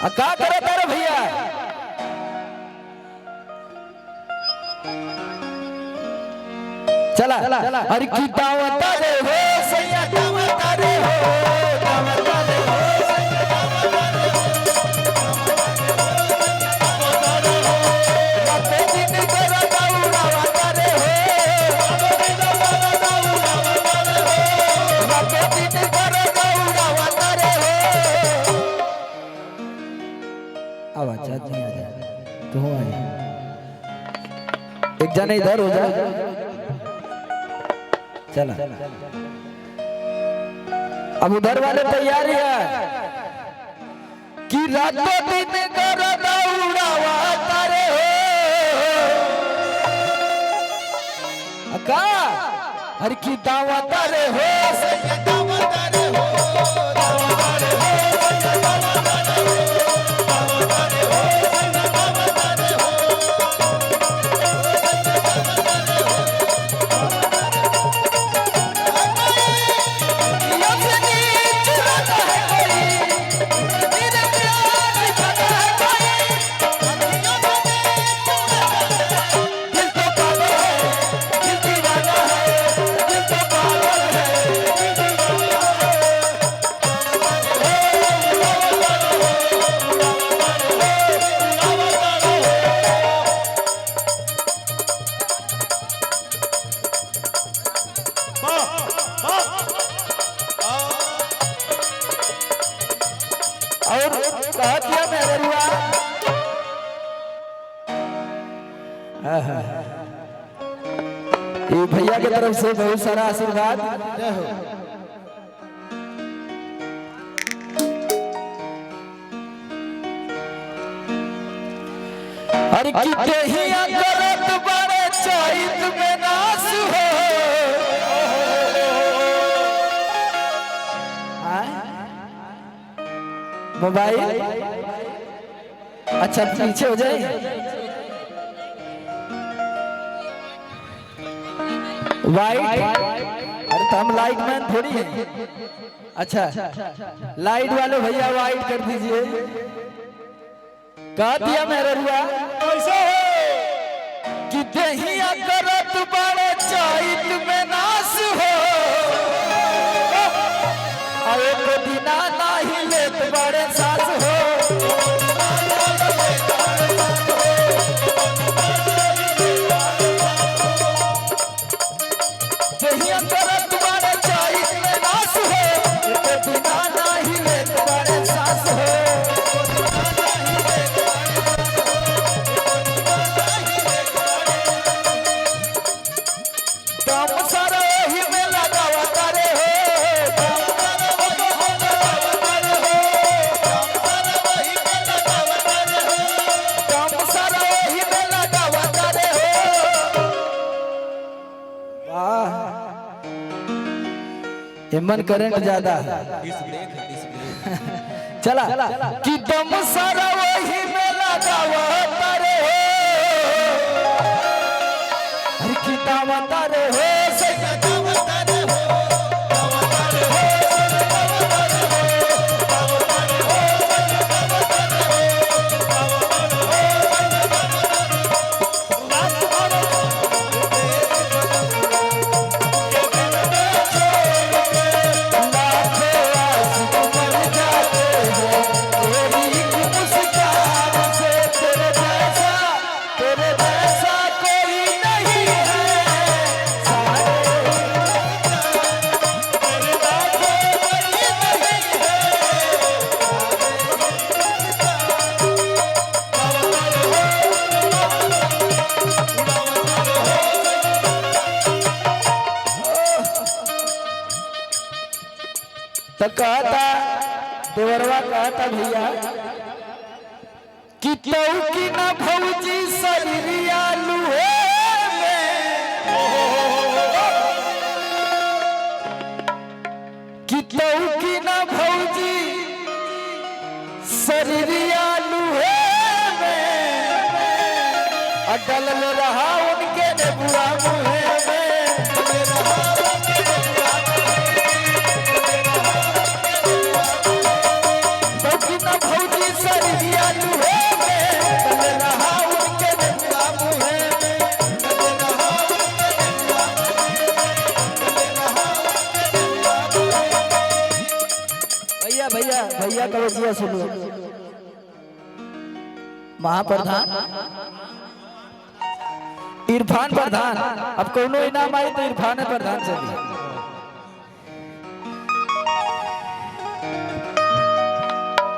का करे तारे भैया चला अरे की दावत रे हो सैया दावत रे हो दावत रे हो आवाज नहीं आ रहा तो हो आया एक जने इधर हो जा चला अब उधर वाले तैयारी है कि रातों दिन कर दौड़ावा तारे हो अका हर की दावा तारे हो दावा तारे हो और कहा दिया मेरे रुआ ये भैया की तरफ से बहुत सारा आशीर्वाद अरे किते ही करत बड़े चैत में नास हो मोबाइल अच्छा पीछे हो जाए वाइट अरे तो हम लाइट मैन थोड़ी है अच्छा लाइट वाले भैया वाइट कर दीजिए कहा दिया मेरे रुआ कैसे हो कि दहिया करत बड़े चैत में नास हो अरे तो दिना नहीं लेत बड़े सास हो दहिया करत बड़े चैत में नास हो तो दिना नहीं लेत बड़े सास हो दम सारा ही में लगावा तारे हो मन करंट ज्यादा चला कि दम सारा वही में लगावा तारे हो अरे की दावा तारे हो सैया दावा तारे हो तो कहता देवरवा कहता भैया कि तू की ना भौजी शरीरिया लुहे में कि तू की ना भौजी शरीरिया लुहे में अडल रहा उनके ने बुरा मुहे में भौजी शरीर भैया भैया कहो जिया सुनो महाप्रधान इरफान प्रधान अब कोनो इनाम आई तो इरफान प्रधान चलिए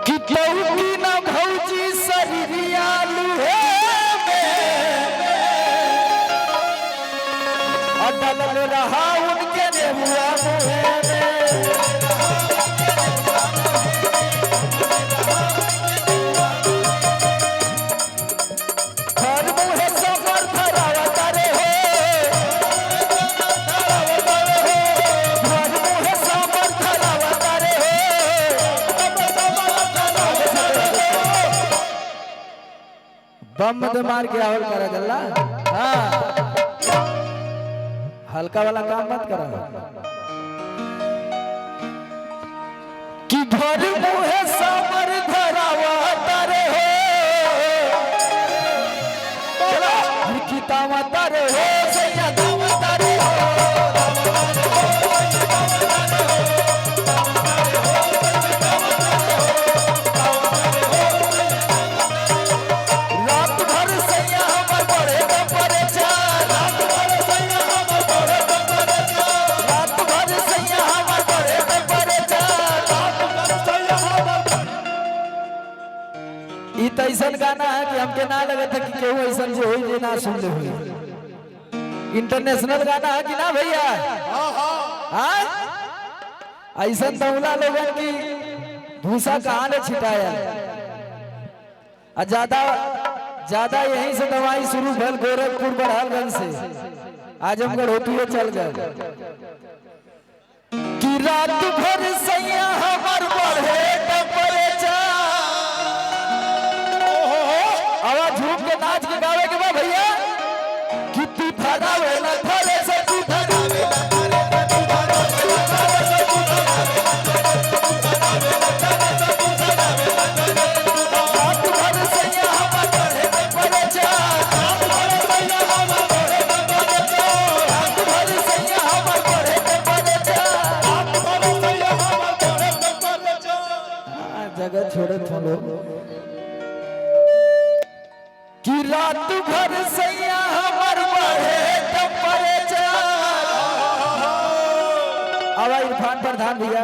कि की ना भौजी सरिया लुहे और डलल रहा उनके नेहुआ मुहे बम मत मार के आवल करा जल्ला हाँ हल्का वाला काम मत करा कि घर मुहे सामर धरावा तारे हो चला की तावा तारे हो सैया तावा तारे हो ऐसा गाना है कि हमके ना लगे था कि केहू ऐसा जो हो जे ना सुन ले हुई इंटरनेशनल गाना है कि ना भैया हाँ ऐसा दौला लोगन की भूसा कहाँ ले छिटाया ज्यादा ज्यादा यहीं से दवाई शुरू भल गोरखपुर बड़ालगंज से आजमगढ़ होती हुए चल गए कि रात भर सैया हमार बढ़े झूठ के नाच के गावे के बा भैया कि तू धरावे ना धरे से तू धरावे ना धरे से तू धरावे ना धरे से तू धरावे ना धरे से तू धरावे ना धरे से तू धरावे ना धरे रात भर सैया हम बढ़े में पड़े जा रात भर सैया हम बढ़े में पड़े जा रात भर सैया हम बढ़े में पड़े जा रात भर सैया हम बढ़े में पड़े जा जगह छोड़े थोड़ो कि रात भर सैया हमर बढ़े टेम्परेचर अब इरफान प्रधान भैया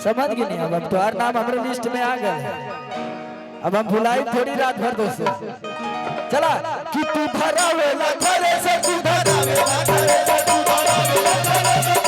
समझ गए नहीं अब तुम्हार नाम हमारे लिस्ट में आ गए अब हम भुलाई थोड़ी रात भर दोस्तों चला कि तू धरावे ना धरे से तू धरावे ना धरे से तू धरावे ना धरे से